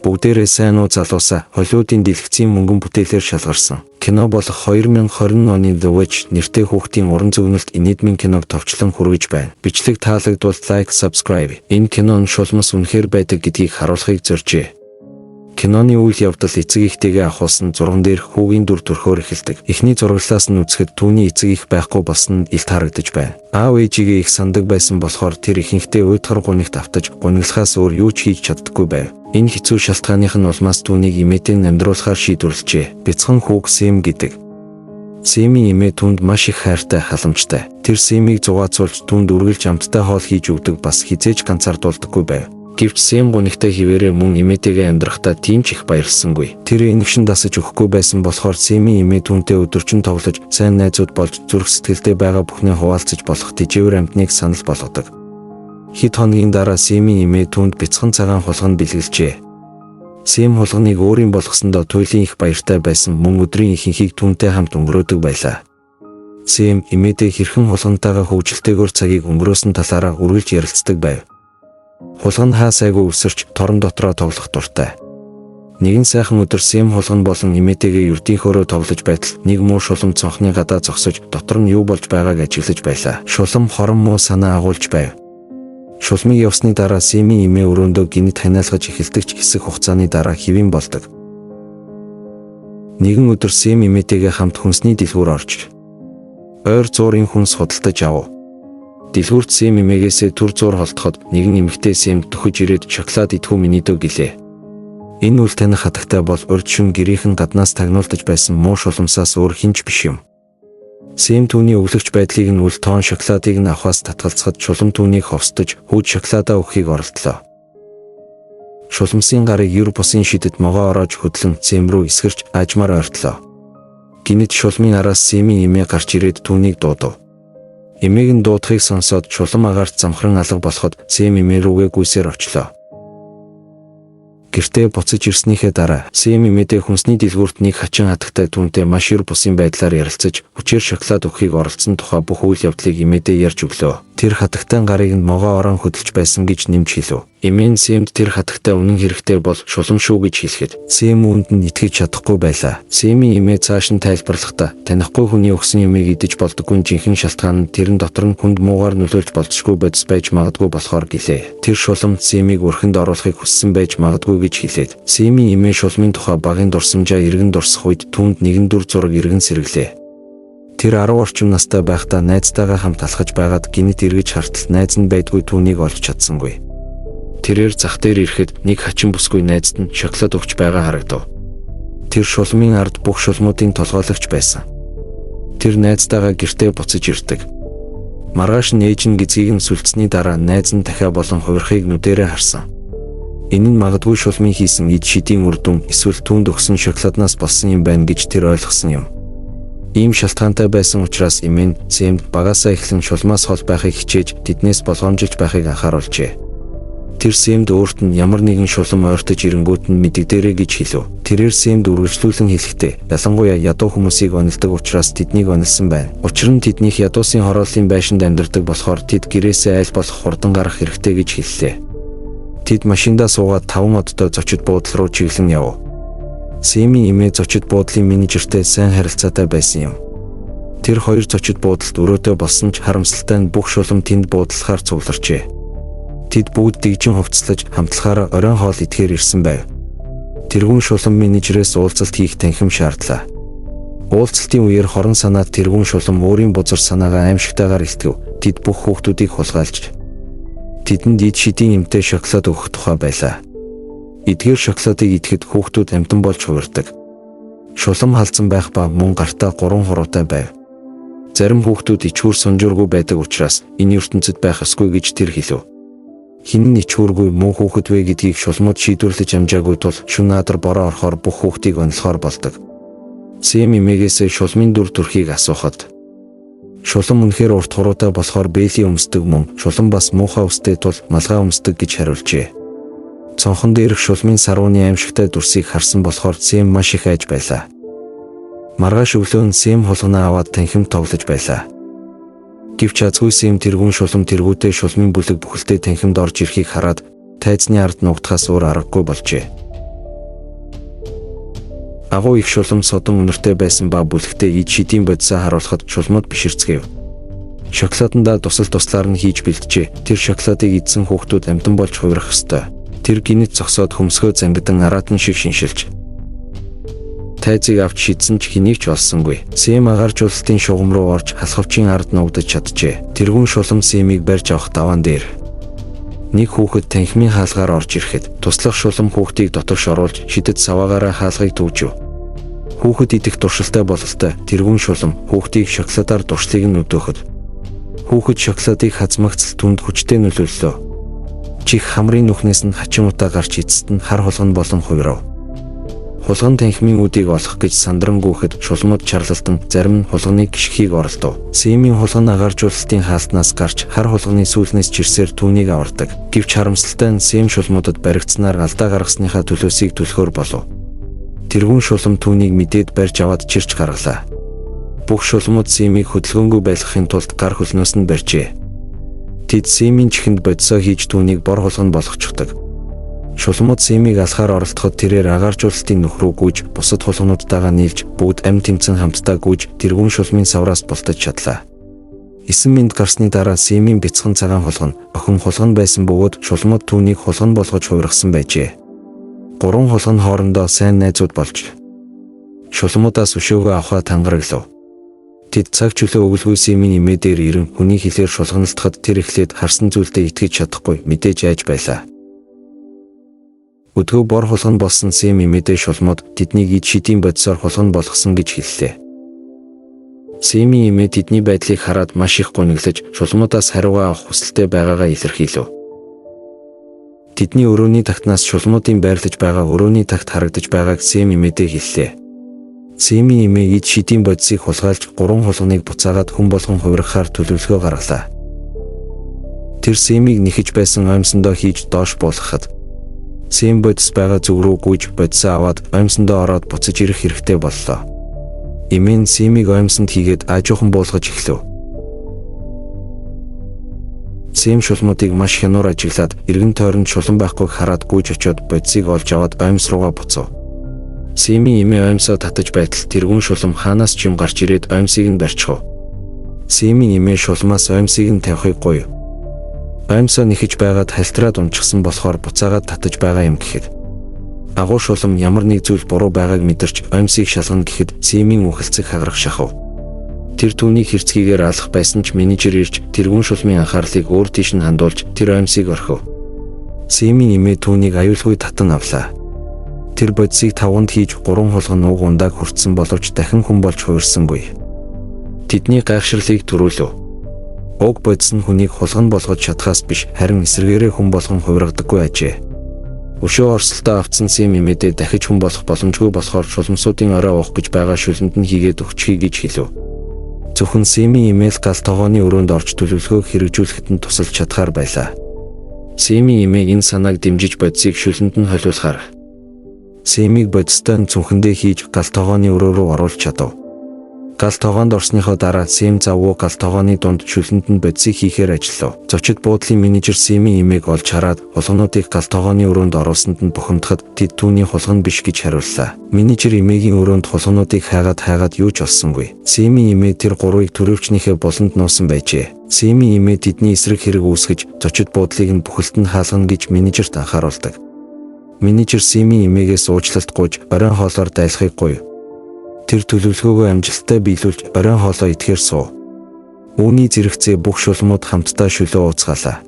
Бүгдээрээ сайн уу залуусаа Холливуудын дэлгэцийн мөнгөн бүтээлээр шалгарсан. Кино болох 2020 оны The Witch нэртэй хүүхдийн уран зөгнөлт энэдмийн киног товчлон хүргэж байна. Бичлэг таалагдвал лайк, subscribe. Энэ кино нь шулмас үнэхээр байдаг гэдгийг харуулахыг зоржээ. Киноны үйл явдал эцэг ихтэйгээ ахуулсан 6 дээрх хүүгийн дүр төрхөөр эхэлдэг. Эхний зураглалаас нь үзэхэд түүний эцэг их байхгүй болсон нь илт харагдаж байна. Аав ээжигээ их сандаг байсан болохоор тэр ихэнхдээ уйдгар гунигт автаж гуниглахаас өөр юу ч хийж чаддаггүй байв. Энэ хэцүү шалтгааных нь улмаас түүнийг эмээтэй амьдруулахаар шийдвэрлэжээ. Бяцхан хүүг Сэм гэдэг. Сэмийн эмээ түүнд маш их хайртай, халамжтай. Тэр Сэмийг зугаацуулж түүнд үргэлж амттай хоол хийж өгдөг, бас хизээж ганцаардуулдаггүй байв. Гэвч Сэм гунигтай хിവэрээ мөн эмээтэйгээ амьдрахтаа тийм ч их баярлсангүй. Тэр энэгшин дасаж өгөхгүй байсан болохоор Сэмийн эмээ түүнтэй өдөржин тоглож, сайн найзууд болж зүрх сэтгэлдээ байгаа бүхнээ хуваалцаж болох тэжээвэр амьтныг санал болгодог. Хэд хоногийн дараа Сэмийн эмээ түүнд бяцхан цагаан хулганд бэлгэлжээ. Сэм хулганыг өөрийн болгосондоо туйлын их баяртай байсан, мөн өдрийн ихэнхийг түүнтэй хамт өнгөрөөдөг байлаа. Сэм эмээтэй хэрхэн хулгантайгаа хөвгөлтэйгээр цагийг өнгөрөөсөн талаараа үргэлж ярилцдаг байв. Хулган хаа сайгүй өсөрч торон дотроо тоглох дуртай. Нэгэн сайхан өдөр Сэм хулган болон эмээтэйгээ ердийнхөөрөө тоглож байтал нэг муу шулам цонхны гадаа зогсож дотор нь юу болж байгааг ажиглаж байлаа. Шулам хорон муу санаа агуулж байв. Шулмыг явсны дараа Сэмийн эмээ өрөөндөө гинэд ханиалгаж эхэлдэг ч хэсэг хугацааны дараа хэвэн болдог. Нэгэн өдөр Сэм эмээтэйгээ хамт хүнсний дэлгүүр орж ойр зуурын хүнс худалдаж авав. Дэлгүүрт Сэм эмээгээсээ түр зуур холдоход нэгэн эмэгтэй Сэмд төхөж ирээд шоколад идэхүү миний дөө гэлээ. Энэ үл таних хатагтай бол урд шөнө гэрийнхэн гаднаас тагнуулдаж байсан муу шуламсаас өөр хинч биш юм. Сэм түүний өглөгч байдлыг нь үл тоон шоколадыг нь авахаас татгалзахад шулам түүнийг ховсдож хүүд шоколадаа өгөхийг оролдлоо. Шуламсын гарыг ер бусын шидэд могоо ороож хөдлөн Сэм рүү эсгэрч аажмаар ойртлоо. Гинэд шулмын араас Сэмийн эмээ гарч ирээд түүнийг дуудав. Эмээг нь дуудахыг сонсоод шулам агаарт замхран алга болоход Сэм эмээ рүүгээ гүйсээр очлоо. Гэртээ буцаж ирснийхээ дараа Сэм эмээтэй хүнсний дэлгүүрт нэг хачин хатагтай түүнтэй маш ер бусын байдлаар ярилцаж хүчээр шоколад өгөхийг оролцсон тухай бүх үйл явдлыг эмээтэй ярьж өглөө. Тэр хатагтай гарыг нь могоо орон хөдөлж байсан гэж нэмж хэлв. Эмээ нь Сэмд тэр хатагтай үнэн хэрэгтэй бол шулам шүү гэж хэлэхэд Сэм үүнд нь итгэж чадахгүй байлаа. Сэмийн эмээ цааш нь тайлбарлахдаа танихгүй хүний өгсөн юмыг идэж болдоггүй жинхэнэ шалтгаан нь тэрэн дотор нь хүнд муугаар нөлөөлж болцсохгүй бодис байж магадгүй болохоор гэлээ. Тэр шулам Сэмийг өрхөнд оруулахыг хүссэн байж магадгүй гэж хэлээд Сэмийн эмээ шулмын тухай багын дурсамжаа эргэн дурсах үед түүнд нэгэн дүр зураг эргэн сэргэлээ. Тэр 10 орчим настай байхдаа найзтайгаа хамт алхаж байгаад гинэт эргэж хартал найз нь байдгүй түүнийг олж чадсангүй. Тэрээр зах дээр ирэхэд нэг хачин бүсгүй найзд нь шоколад өгч байгаа харагдав. Тэр шулмын ард бүх шулмуудын толгойлогч байсан. Тэр найзтайгаа гэртээ буцаж ирдэг. Маргааш нь ээж нь гизгийг нь сүлцсний дараа найз нь дахиа болон хувирахыг нүдэрээ харсан. Энэ нь магадгүй шулмын хийсэн эд шидийн үр дүн эсвэл түүнд өгсөн шоколаднаас болсон юм байна гэж тэр ойлгосон юм. Ийм шалтгаантай байсан учраас эмээ нь Сэмд багасаа эхлэн шулмаас хол байхыг хичээж тэднээс болгоомжилж байхыг анхааруулжээ. Тэр Сэмд өөрт нь ямар нэгэн шулам ойртож ирэнгүүт нь мэдэгдэрэй гэж хэлв. Тэрээр Сэмд үргэлжлүүлэн хэлэхдээ ялангуяа ядуу хүмүүсийг онилдог учраас тэднийг онилсан байна. Учир нь тэднийх ядуусын хорооллын байшинд амьдардаг болохоор тэд гэрээсээ аль болох хурдан гарах хэрэгтэй гэж хэллээ. Тэд машиндаа суугаад 5 модтой зочид буудлын руу чиглэн явв. Сэмийн эмээ зочид буудлын менежертэй сайн харилцаатай байсан юм. Тэр хоёр зочид буудалд өрөөдөө болсон ч харамсалтай нь бүх шулам тэнд буудлахаар цугларчээ. Тэд бүгд дэгжин хувцлаж хамтлагаараа оройн хоол идэхээр ирсэн байв. Тэргүүн шулам менежерээс уулзалт хийх танхим шаардлаа. Уулзалтын үеэр хорон санаад тэргүүн шулам өөрийн бузар санаагаа аимшигтайгаар илтгэв. Тэд бүх хүүхдүүдийг хулгайлж тэдэнд эд шидийн эмтэй шоколад өгөх тухай байлаа. Эдгээр шоколадыг идэхэд хүүхдүүд амтан болж хувирдаг. Шулам халдсан байх ба мөн гартаа 3 хуруутай байв. Зарим хүүхдүүд ичхүүр сунжуургүй байдаг учраас энэ ертөнцид байх ёсгүй гэж тэр хэлв. Хин нь ичхүүргүй муу хүүхэд вэ гэдгийг шулмууд шийдвэрлэж амжаагүй тул шүн надар бороо орохоор бүх хүүхдийг онилохоор болдог. Сэм эмээгээсээ шулмын дүр төрхийг асуухад шулам үнэхээр урт хуруутай болохоор бээлийн өмсдөг мөн шулам бас муухай өстэй тул малгай өмсдөг гэж хариулжээ. Цонхон дээрх шулмын сарууны аимшигтай дүрсийг харсан болохоор Сэм маш их айж байлаа. Маргааш өглөө нь Сэм хулганаа аваад танхимд тоглож байлаа. Гэвч азгүй Сэм тэргүүн шулам тэргүүтэй шулмын бүлэг бүхэлдээ танхимд орж ирэхийг хараад тайзны ард нугдахаас өөр аргагүй болжээ. Агуу их шулам содон үнэртэй байсан ба бүлэгтээ ид шидийн бодисоо харуулхад шулмууд биширцгээв. Шоколадандаа туслаар нь хийж бэлджээ. Тэр шоколадыг идсэн хүүхдүүд амтан болж хувирах ёстой. Тэр гинэт зогсоод хөмсгөө зангидан араатан шиг шиншилж тайзыг авч шидсэн ч хэнийг ч олсонгүй. Сэм агааржуулалтын шугам руу орж хасхавчийн ард нугдаж чаджээ. Тэргүүн шулам Сэмийг барьж авах даваан дээр нэг хүүхэд танхимын хаалгаар орж ирэхэд туслах шулам хүүхдийг дотогш оруулж шидэд саваагаараа хаалгыг төвжив. Хүүхэд идэх туршилтай бололтой. Тэргүүн шулам хүүхдийг шоколадаар дуршлыг нь өдөөхөд хүүхэд шоколадыг хазмагцал түнд хүчтэй нөлөөллөө. Чих хамрын нүхнээс нь хачин утаа гарч эцэст нь хар хулган болон хувирав. Хулган танхимын үдийг олох гэж сандрангүйхэд шулмууд чарлалтан зарим нь хулганыг гიშхийг оролдов. Сэмийн хулган агааржуулалтын хаалтнаас гарч хар хулганы сүүлнээс чирсээр түүнийг авардаг. Гэвч харамсалтай нь Сэм шулмуудад баригдсанаар алдаа гаргасныхаа төлөөсийг төлөхөр болов. Тэргүүн шулам түүнийг мэдээд барьж аваад чирч гаргалаа. Бүх шулмууд Сэмийг хөдөлгөөнгүй байлгахын тулд гар хөлнөөс нь барьжээ. Тэд Сэмийн чихэнд бодисоо хийж түүнийг бор хулган болгочихдог. Шулмууд Сэмийг алхаар оролдоход тэрээр агааржуулалтын нүх рүү гүйж бусад хулгануудтайгаа нийлж бүгд амь тэмцэн хамтдаа гүйж тэргүүн шулмын савраас бултаж чадлаа. 9 минут гарсны дараа Сэмийн бяцхан цагаан хулган охин хулган байсан бөгөөд шулмууд түүнийг хулган болгож хувиргасан байжээ. 3 хулган хоорондоо сайн найзууд болж шулмуудаас өшөөгөө авахаа тангараглав. Тэд цаг чөлөө өгөлгүй Сэмийн эмээ дээр ирэн хүний хэлээр шулганалтахад тэр эхлээд харсан зүйлдээ итгэж чадахгүй мэдээж айж байлаа. Өдгөө бор хулган болсон Сэм эмээдээ шулмууд тэднийг ид шидийн бодисоор хулган болгосон гэж хэллээ. Сэмийн эмээ тэдний байдлыг хараад маш их гуниглаж шулмуудаас хариугаа авах хүсэлтэй байгаагаа илэрхийлв. Тэдний өрөөний тагтнаас шулмуудын байрлаж байгаа өрөөний тагт харагдаж байгааг Сэм эмээдээ хэллээ. Сэмийн эмээ ид шидийн бодисыг хулгайлж 3 хулганыг буцаагаад хүн болгон хувирахаар төлөвлөгөө гаргалаа. Тэр Сэмийг нэхэж байсан оймсондоо хийж доош буулгахад Сэм бодис байгаа зүг рүү гүйж бодисоо аваад оймсондоо ороод буцаж ирэх хэрэгтэй боллоо. Эмээ нь Сэмийг оймсонд хийгээд аажуухан буулгаж эхлэв. Сэм шулмуудыг маш хянуур ажиглаад эргэн тойронд шулан байхгүйг хараад гүйж очиод бодисыг олж аваад оймс руугаа буцав. Сэмийн эмээ оймсоо татаж байтал тэргүүн шулам хаанаас ч юм гарч ирээд оймсыг нь барьчихв. Сэмийн эмээ шулмаас оймсыг нь тавихыг гуйв. Оймсоо нэхэж байгаад халтраад унчихсан болохоор буцаагаад татаж байгаа юм гэхэд агуу шулам ямар нэг зүйл буруу байгааг мэдэрч оймсыг шалгана гэхэд Сэмийн үхэлцэг хагарах шахав. Тэр түүнийг хэрцгийгээр алах байсан ч менежер ирж тэргүүн шулмын анхаарлыг өөр тийш нь хандуулж тэр оймсыг орхив. Сэмийн эмээ түүнийг аюулгүй татан авлаа. Тэр бодисыг тавганд хийж 3 хулган нууг ундааг хүртсэн боловч дахин хүн болж хувирсангүй. Тэдний гайхширлыг төрүүлв. Уг бодис нь хүнийг хулган болгож чадхаас биш харин эсрэгээрээ хүн болгон хувиргадаггүй ажээ. Өшөө орсолтоо авцсан Сэм эмээдээ дахиж хүн болох боломжгүй болохоор шулмсуудын орой уух гэж байгаа шүлэнд нь хийгээд өгчихье гэж хэлв. Зөвхөн Сэмийн эмээл гал тогооны өрөөнд орж төлөвлөгөөг хэрэгжүүлэхэд нь тусалж чадхаар байлаа. Сэмийн эмээ энэ санааг дэмжиж бодисыг шүлэнд нь холиулахаар Сэмийг бодистой нь цүнхэндээ хийж гал тогооны өрөө рүү оруулж чадав. Гал тогоонд орсныхоо дараа Сэм завгүй гал тогооны дунд шүлэнд нь бодисыг хийхээр ажиллав. Зочид буудлын менежер Сэмийн эмээг олж хараад хулгануудыг гал тогооны өрөөнд оруулсанд нь бухимдахад тэд түүний хулган биш гэж хариуллаа. Менежер эмээгийн өрөөнд хулгануудыг хайгаад юу ч олсонгүй. Сэмийн эмээ тэр 3-ыг төрөвчнийхээ болонд нуусан байжээ. Сэмийн эмээ тэдний эсрэг хэрэг үүсгэж зочид буудлыг нь бүхэлд нь хаалгана гэж менежерт анхааруулдаг. Менежер Сэмийн эмээгээс уучлалт гуйж оройн хоолоор дайлахыг гуйв. Тэр төлөвлөгөөгөө амжилттай биелүүлж оройн хоолоо идэхээр суув. Үүний зэрэгцээ бүх шулмууд хамтдаа шүлөө ууцгаалаа.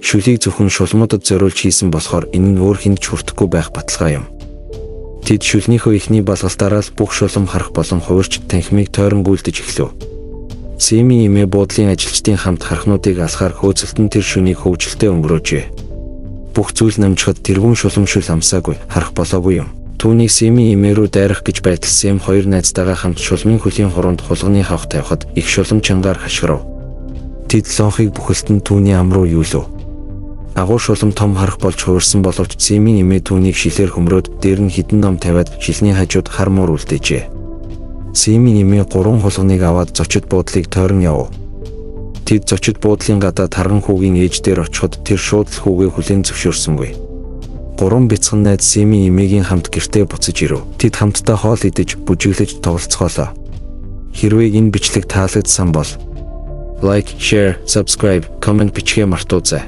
Шүлийг зөвхөн шулмуудад зориулж хийсэн болохоор энэ нь өөр хүнд ч хүртэхгүй байх баталгаа юм. Тэд шүлнийхөө ихний балгалтаараа л бүх шулам харах болон хувирч танхимыг тойронгүйлдэж эхлэв. Сэмийн эмээ буудлын ажилчдын хамт харахнуудыг алхаар хөөцөлтөн тэр шөнийг хөвжөлтэй өнгөрөөжээ. Бүх зүйл намжихад тэргүүн шулам шүл амсаагүй харах болоогүй юм. Түүнийг Сэмийн эмээ рүү дайрах гэж байтал Сэм 2 найзтайгаа хамт шулмын хөлийн хуруунд хулганы хавх тавихад их шулам чангаар хашгирав. Тэд лонхыг бүхэлдэн түүний ам руу юулв. Агуу шулам том харах болж хувирсан боловч Сэмийн эмээ түүнийг шилээр хөмрөөд дээр нь хідэн ном тавиад шилний хажууд хар муур үлдээжээ. Сэмийн эмээ 3 хулганыг аваад зочид буудлыг тойрон явв. Тэд зочид буудлын гадаа тарган хүүгийн ээж дээр очиход тэр шууд л хүүгээ хүлээн зөвшөөрсөнгүй. 3 бяцхан найз Сэми эмээгийн хамт гэртээ буцаж ирэв. Тэд хамтдаа хоол идэж, бүжиглэж тоглоцгоолоо. Хэрвээ энэ бичлэг таалагдсан бол лайк, share, subscribe, comment бичгээ мартаоцай.